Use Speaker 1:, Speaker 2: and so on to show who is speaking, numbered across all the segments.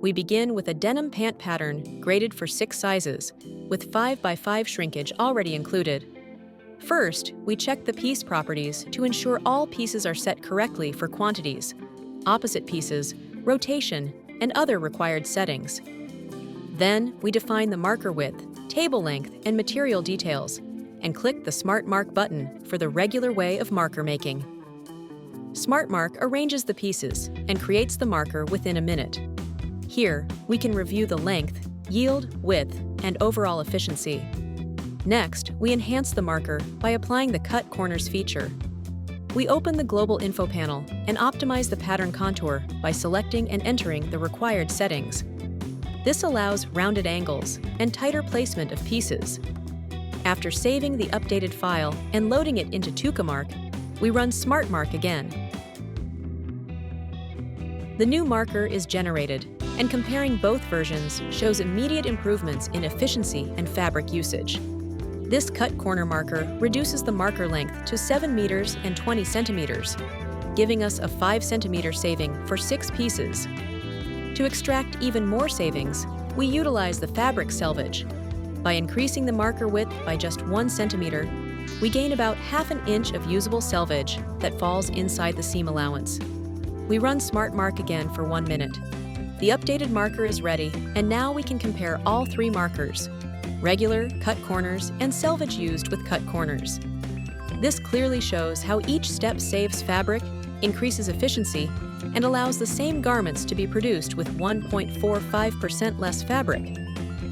Speaker 1: We begin with a denim pant pattern graded for 6 sizes, with 5x5 shrinkage already included. First, we check the piece properties to ensure all pieces are set correctly for quantities, opposite pieces, rotation, and other required settings. Then, we define the marker width, table length, and material details, and click the SMARTmark button for the regular way of marker making. SMARTmark arranges the pieces and creates the marker within a minute. Here, we can review the length, yield, width, and overall efficiency. Next, we enhance the marker by applying the Cut Corners feature. We open the global info panel and optimize the pattern contour by selecting and entering the required settings. This allows rounded angles and tighter placement of pieces. After saving the updated file and loading it into TUKAcad, we run SMARTmark again. The new marker is generated, and comparing both versions shows immediate improvements in efficiency and fabric usage. This cut corner marker reduces the marker length to 7 meters and 20 centimeters, giving us a 5 centimeter saving for 6 pieces. To extract even more savings, we utilize the fabric selvage. By increasing the marker width by just 1 centimeter, we gain about ½ an inch of usable selvage that falls inside the seam allowance. We run SMARTmark again for 1 minute. The updated marker is ready, and now we can compare all 3 markers: regular, cut corners, and selvage used with cut corners. This clearly shows how each step saves fabric, increases efficiency, and allows the same garments to be produced with 1.45% less fabric.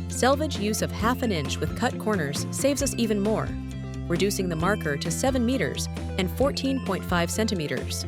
Speaker 1: Selvage use of ½ an inch with cut corners saves us even more, reducing the marker to 7 meters and 14.5 centimeters.